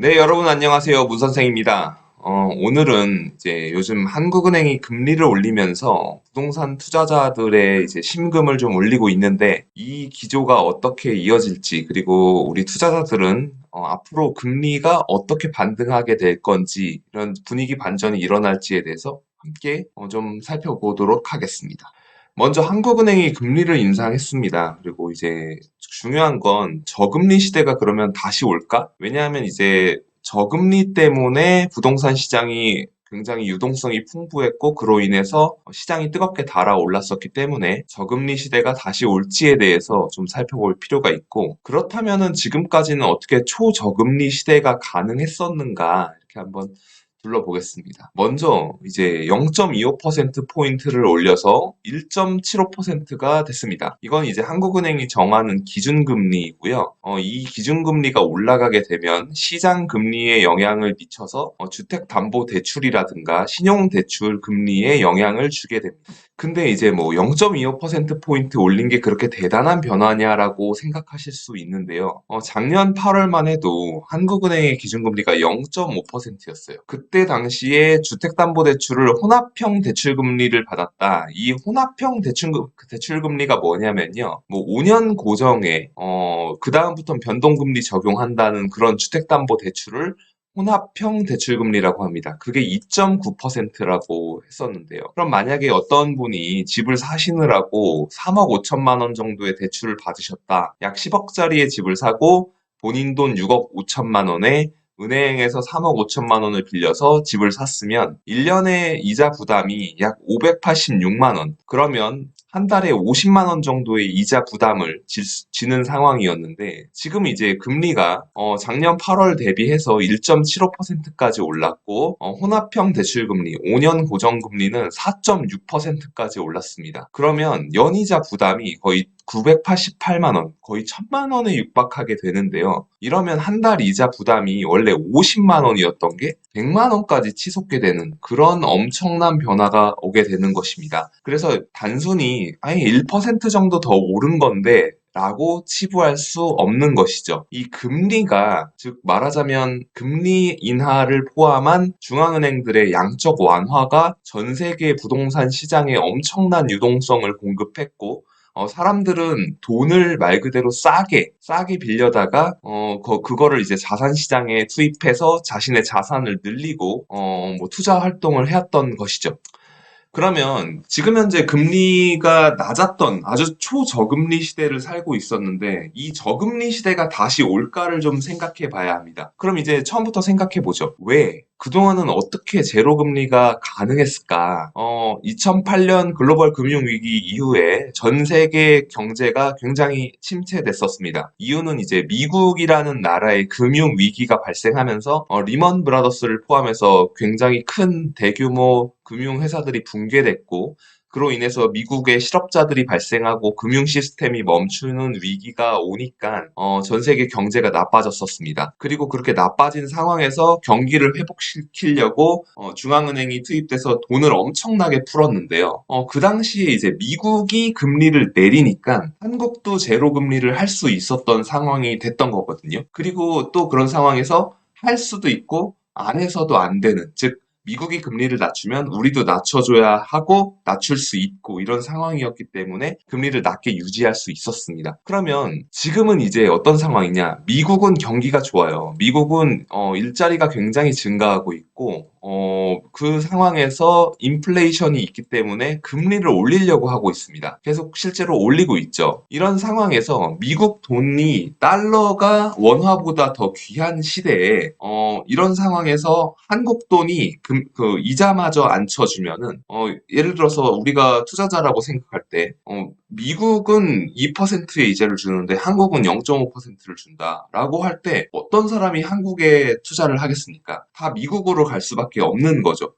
네, 여러분 안녕하세요. 문 선생입니다. 오늘은 이제 요즘 한국은행이 금리를 올리면서 부동산 투자자들의 이제 심금을 좀 올리고 있는데 이 기조가 어떻게 이어질지 그리고 우리 투자자들은 앞으로 금리가 어떻게 반등하게 될 건지 이런 분위기 반전이 일어날지에 대해서 함께 좀 살펴보도록 하겠습니다. 먼저 한국은행이 금리를 인상했습니다. 그리고 이제 중요한 건 저금리 시대가 그러면 다시 올까? 왜냐하면 이제 저금리 때문에 부동산 시장이 굉장히 유동성이 풍부했고 그로 인해서 시장이 뜨겁게 달아올랐었기 때문에 저금리 시대가 다시 올지에 대해서 좀 살펴볼 필요가 있고, 그렇다면은 지금까지는 어떻게 초저금리 시대가 가능했었는가 이렇게 한번 둘러보겠습니다. 먼저 이제 0.25%포인트를 올려서 1.75%가 됐습니다. 이건 이제 한국은행이 정하는 기준금리이고요. 이 기준금리가 올라가게 되면 시장금리에 영향을 미쳐서 주택담보대출이라든가 신용대출 금리에 영향을 주게 됩니다. 근데 이제 뭐 0.25%포인트 올린 게 그렇게 대단한 변화냐라고 생각하실 수 있는데요. 작년 8월만 해도 한국은행의 기준금리가 0.5%였어요. 그때 당시에 주택담보대출을 혼합형 대출금리를 받았다. 이 혼합형 대출금리가 뭐냐면요. 뭐 5년 고정에, 그 다음부터는 변동금리 적용한다는 그런 주택담보대출을 혼합형 대출금리라고 합니다. 그게 2.9%라고 했었는데요. 그럼 만약에 어떤 분이 집을 사시느라고 3억 5천만 원 정도의 대출을 받으셨다. 약 10억짜리의 집을 사고 본인 돈 6억 5천만 원에 은행에서 3억 5천만 원을 빌려서 집을 샀으면 1년의 이자 부담이 약 586만 원. 그러면 한 달에 50만 원 정도의 이자 부담을 지는 상황이었는데, 지금 이제 금리가 작년 8월 대비해서 1.75%까지 올랐고, 혼합형 대출금리 5년 고정금리는 4.6%까지 올랐습니다. 그러면 연이자 부담이 거의 988만 원, 거의 1000만 원에 육박하게 되는데요. 이러면 한 달 이자 부담이 원래 50만 원이었던 게 100만 원까지 치솟게 되는 그런 엄청난 변화가 오게 되는 것입니다. 그래서 단순히 아예 1% 정도 더 오른 건데 라고 치부할 수 없는 것이죠. 이 금리가, 즉 말하자면 금리 인하를 포함한 중앙은행들의 양적 완화가 전 세계 부동산 시장에 엄청난 유동성을 공급했고, 사람들은 돈을 말 그대로 싸게 빌려다가, 그거를 이제 자산 시장에 투입해서 자신의 자산을 늘리고, 뭐 투자 활동을 해왔던 것이죠. 그러면 지금 현재 금리가 낮았던 아주 초저금리 시대를 살고 있었는데 이 저금리 시대가 다시 올까를 좀 생각해 봐야 합니다. 그럼 이제 처음부터 생각해 보죠. 왜? 그동안은 어떻게 제로금리가 가능했을까? 2008년 글로벌 금융위기 이후에 전 세계 경제가 굉장히 침체됐었습니다. 이유는 이제 미국이라는 나라의 금융위기가 발생하면서 리먼 브라더스를 포함해서 굉장히 큰 대규모 금융회사들이 붕괴됐고, 그로 인해서 미국의 실업자들이 발생하고 금융 시스템이 멈추는 위기가 오니까 전 세계 경제가 나빠졌었습니다. 그리고 그렇게 나빠진 상황에서 경기를 회복시키려고 중앙은행이 투입돼서 돈을 엄청나게 풀었는데요. 그 당시에 이제 미국이 금리를 내리니까 한국도 제로 금리를 할 수 있었던 상황이 됐던 거거든요. 그리고 또 그런 상황에서 할 수도 있고 안 해서도 안 되는, 즉 미국이 금리를 낮추면 우리도 낮춰줘야 하고 낮출 수 있고 이런 상황이었기 때문에 금리를 낮게 유지할 수 있었습니다. 그러면 지금은 이제 어떤 상황이냐? 미국은 경기가 좋아요. 미국은 일자리가 굉장히 증가하고 있고 그 상황에서 인플레이션이 있기 때문에 금리를 올리려고 하고 있습니다. 계속 실제로 올리고 있죠. 이런 상황에서 미국 돈이 달러가 원화보다 더 귀한 시대에 이런 상황에서 한국 돈이 그 이자마저 안 쳐주면은 예를 들어서 우리가 투자자라고 생각할 때 미국은 2%의 이자를 주는데 한국은 0.5%를 준다라고 할 때 어떤 사람이 한국에 투자를 하겠습니까? 다 미국으로 갈 수밖에 없는 거죠.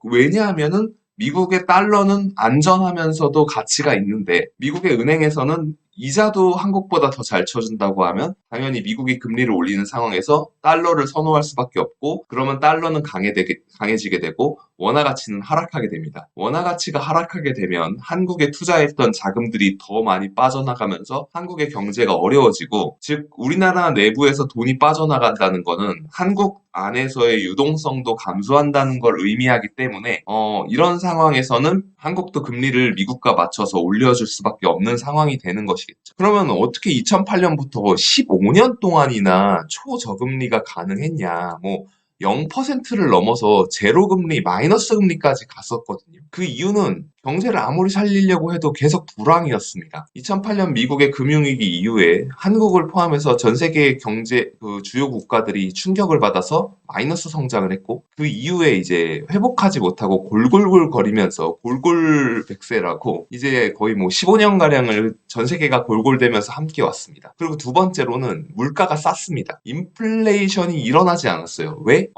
왜냐하면은 미국의 달러는 안전하면서도 가치가 있는데 미국의 은행에서는 이자도 한국보다 더 잘 쳐준다고 하면 당연히 미국이 금리를 올리는 상황에서 달러를 선호할 수밖에 없고, 그러면 달러는 강해지게 되고 원화 가치는 하락하게 됩니다. 원화 가치가 하락하게 되면 한국에 투자했던 자금들이 더 많이 빠져나가면서 한국의 경제가 어려워지고, 즉 우리나라 내부에서 돈이 빠져나간다는 거는 한국 안에서의 유동성도 감소한다는 걸 의미하기 때문에 이런 상황에서는 한국도 금리를 미국과 맞춰서 올려줄 수밖에 없는 상황이 되는 것이겠죠. 그러면 어떻게 2008년부터 15년 동안이나 초저금리가 가능했냐? 뭐 0%를 넘어서 제로금리, 마이너스 금리까지 갔었거든요. 그 이유는 경제를 아무리 살리려고 해도 계속 불황이었습니다. 2008년 미국의 금융위기 이후에 한국을 포함해서 전 세계의 경제, 주요 국가들이 충격을 받아서 마이너스 성장을 했고, 그 이후에 이제 회복하지 못하고 골골골거리면서 골골백세라고 이제 거의 뭐 15년가량을 전 세계가 골골대면서 함께 왔습니다. 그리고 두 번째로는 물가가 쌌습니다. 인플레이션이 일어나지 않았어요. 왜?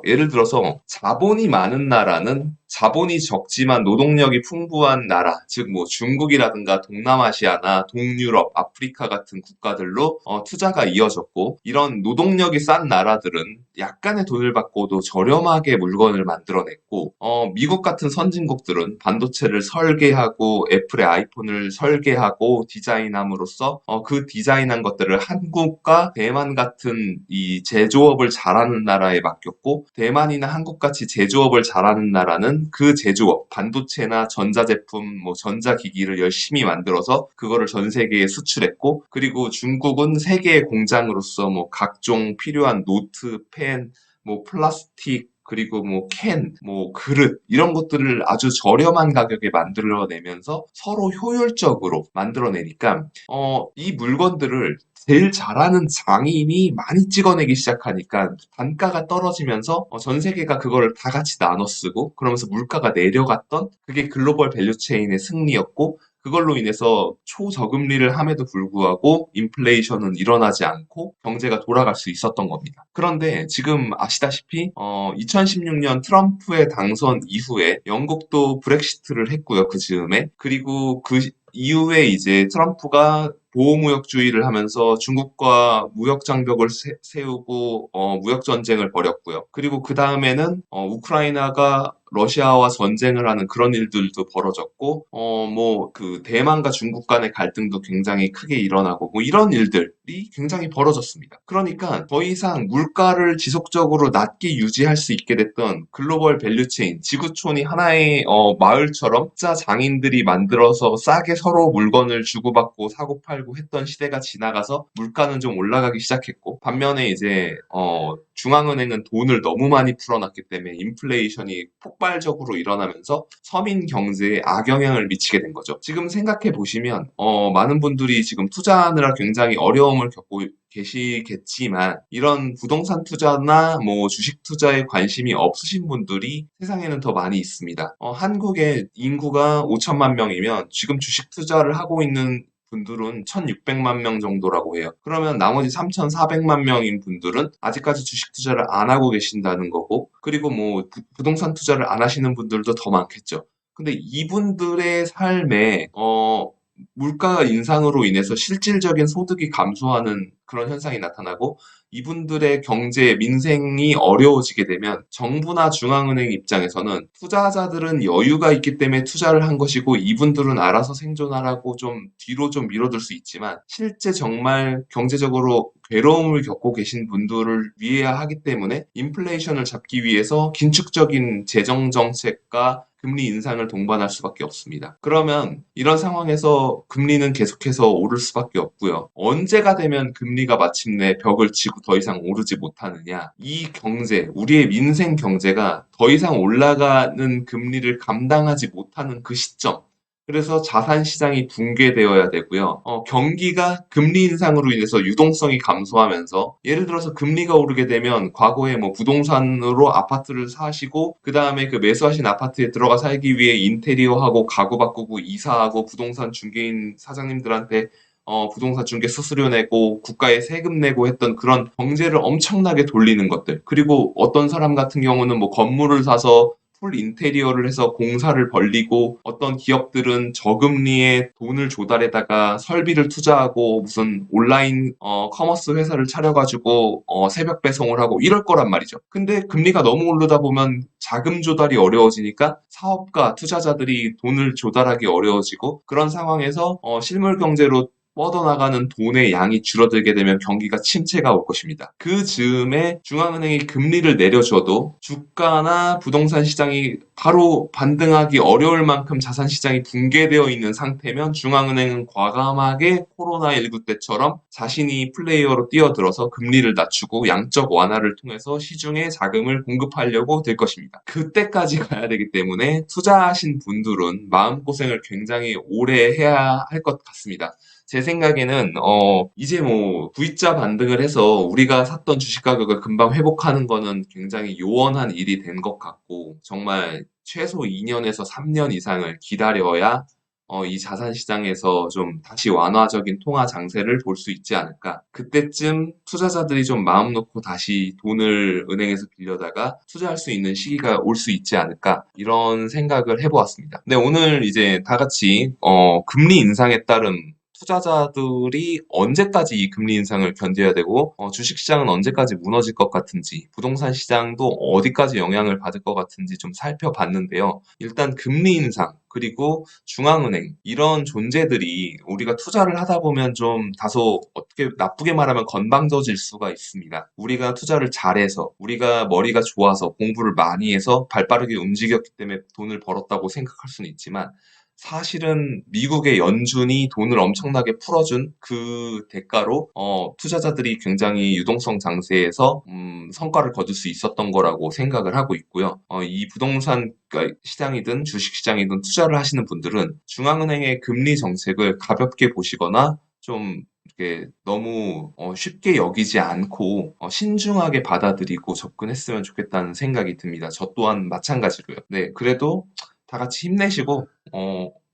예를 들어서 자본이 많은 나라는 자본이 적지만 노동력이 풍부한 나라, 즉 뭐 중국이라든가 동남아시아나 동유럽, 아프리카 같은 국가들로 투자가 이어졌고, 이런 노동력이 싼 나라들은 약간의 돈을 받고도 저렴하게 물건을 만들어냈고, 미국 같은 선진국들은 반도체를 설계하고 애플의 아이폰을 설계하고 디자인함으로써 그 디자인한 것들을 한국과 대만 같은 이 제조업을 잘하는 나라에 맡겼고, 대만이나 한국같이 제조업을 잘하는 나라는 그 제조업, 반도체나 전자제품, 뭐 전자기기를 열심히 만들어서 그거를 전 세계에 수출했고, 그리고 중국은 세계의 공장으로서 뭐 각종 필요한 노트, 펜, 뭐 플라스틱, 그리고 뭐 캔, 뭐 그릇 이런 것들을 아주 저렴한 가격에 만들어내면서 서로 효율적으로 만들어내니까 이 물건들을 제일 잘하는 장인이 많이 찍어내기 시작하니까 단가가 떨어지면서 전 세계가 그거를 다 같이 나눠 쓰고, 그러면서 물가가 내려갔던 그게 글로벌 밸류체인의 승리였고, 그걸로 인해서 초저금리를 함에도 불구하고 인플레이션은 일어나지 않고 경제가 돌아갈 수 있었던 겁니다. 그런데 지금 아시다시피 2016년 트럼프의 당선 이후에 영국도 브렉시트를 했고요. 그 즈음에. 그리고 그 이후에 이제 트럼프가 보호무역주의를 하면서 중국과 무역 장벽을 세우고 무역 전쟁을 벌였고요. 그리고 그 다음에는 우크라이나가 러시아와 전쟁을 하는 그런 일들도 벌어졌고, 뭐 그 대만과 중국 간의 갈등도 굉장히 크게 일어나고, 뭐 이런 일들이 굉장히 벌어졌습니다. 그러니까 더 이상 물가를 지속적으로 낮게 유지할 수 있게 됐던 글로벌 밸류체인, 지구촌이 하나의 마을처럼 자 장인들이 만들어서 싸게 서로 물건을 주고받고 사고 팔고 했던 시대가 지나가서 물가는 좀 올라가기 시작했고, 반면에 이제 중앙은행은 돈을 너무 많이 풀어놨기 때문에 인플레이션이 폭발적으로 일어나면서 서민 경제에 악영향을 미치게 된 거죠. 지금 생각해 보시면 많은 분들이 지금 투자하느라 굉장히 어려움을 겪고 계시겠지만, 이런 부동산 투자나 뭐 주식 투자에 관심이 없으신 분들이 세상에는 더 많이 있습니다. 한국의 인구가 5천만 명이면 지금 주식 투자를 하고 있는 분들은 1,600만 명 정도라고 해요. 그러면 나머지 3,400만 명인 분들은 아직까지 주식 투자를 안 하고 계신다는 거고, 그리고 뭐 부동산 투자를 안 하시는 분들도 더 많겠죠. 근데 이분들의 삶에 물가 인상으로 인해서 실질적인 소득이 감소하는 그런 현상이 나타나고, 이분들의 경제, 민생이 어려워지게 되면 정부나 중앙은행 입장에서는 투자자들은 여유가 있기 때문에 투자를 한 것이고 이분들은 알아서 생존하라고 좀 뒤로 좀 밀어둘 수 있지만, 실제 정말 경제적으로 괴로움을 겪고 계신 분들을 위해야 하기 때문에 인플레이션을 잡기 위해서 긴축적인 재정 정책과 금리 인상을 동반할 수밖에 없습니다. 그러면 이런 상황에서 금리는 계속해서 오를 수밖에 없고요. 언제가 되면 금리가 마침내 벽을 치고 더 이상 오르지 못하느냐? 이 경제, 우리의 민생 경제가 더 이상 올라가는 금리를 감당하지 못하는 그 시점. 그래서 자산 시장이 붕괴되어야 되고요. 경기가 금리 인상으로 인해서 유동성이 감소하면서, 예를 들어서 금리가 오르게 되면 과거에 뭐 부동산으로 아파트를 사시고 그 다음에 그 매수하신 아파트에 들어가 살기 위해 인테리어하고 가구 바꾸고 이사하고 부동산 중개인 사장님들한테 부동산 중개 수수료 내고 국가에 세금 내고 했던 그런 경제를 엄청나게 돌리는 것들. 그리고 어떤 사람 같은 경우는 뭐 건물을 사서 풀 인테리어를 해서 공사를 벌리고 어떤 기업들은 저금리에 돈을 조달해다가 설비를 투자하고 무슨 온라인 커머스 회사를 차려가지고 새벽 배송을 하고 이럴 거란 말이죠. 근데 금리가 너무 오르다 보면 자금 조달이 어려워지니까 사업가, 투자자들이 돈을 조달하기 어려워지고 그런 상황에서 실물 경제로 뻗어나가는 돈의 양이 줄어들게 되면 경기가 침체가 올 것입니다. 그 즈음에 중앙은행이 금리를 내려줘도 주가나 부동산 시장이 바로 반등하기 어려울 만큼 자산 시장이 붕괴되어 있는 상태면 중앙은행은 과감하게 코로나19 때처럼 자신이 플레이어로 뛰어들어서 금리를 낮추고 양적 완화를 통해서 시중에 자금을 공급하려고 될 것입니다. 그때까지 가야 되기 때문에 투자하신 분들은 마음고생을 굉장히 오래 해야 할 것 같습니다. 제 생각에는 이제 뭐 V자 반등을 해서 우리가 샀던 주식 가격을 금방 회복하는 거는 굉장히 요원한 일이 된 것 같고 정말 최소 2년에서 3년 이상을 기다려야 이 자산 시장에서 좀 다시 완화적인 통화 장세를 볼 수 있지 않을까. 그때쯤 투자자들이 좀 마음 놓고 다시 돈을 은행에서 빌려다가 투자할 수 있는 시기가 올 수 있지 않을까. 이런 생각을 해보았습니다. 네, 오늘 이제 다 같이 금리 인상에 따른 투자자들이 언제까지 이 금리 인상을 견뎌야 되고 주식시장은 언제까지 무너질 것 같은지 부동산 시장도 어디까지 영향을 받을 것 같은지 좀 살펴봤는데요. 일단 금리 인상 그리고 중앙은행 이런 존재들이 우리가 투자를 하다 보면 좀 다소 어떻게 나쁘게 말하면 건방져질 수가 있습니다. 우리가 투자를 잘해서 우리가 머리가 좋아서 공부를 많이 해서 발빠르게 움직였기 때문에 돈을 벌었다고 생각할 수는 있지만 사실은 미국의 연준이 돈을 엄청나게 풀어준 그 대가로 투자자들이 굉장히 유동성 장세에서 성과를 거둘 수 있었던 거라고 생각을 하고 있고요. 이 부동산 그러니까 시장이든 주식 시장이든 투자를 하시는 분들은 중앙은행의 금리 정책을 가볍게 보시거나 좀 이렇게 너무 쉽게 여기지 않고 신중하게 받아들이고 접근했으면 좋겠다는 생각이 듭니다. 저 또한 마찬가지로요. 네, 그래도 다 같이 힘내시고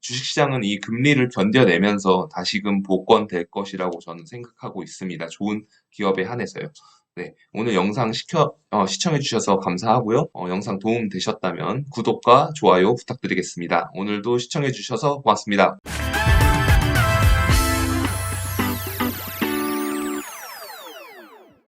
주식시장은 이 금리를 견뎌내면서 다시금 복권될 것이라고 저는 생각하고 있습니다. 좋은 기업에 한해서요. 네, 오늘 영상 시청해 주셔서 감사하고요. 영상 도움 되셨다면 구독과 좋아요 부탁드리겠습니다. 오늘도 시청해 주셔서 고맙습니다.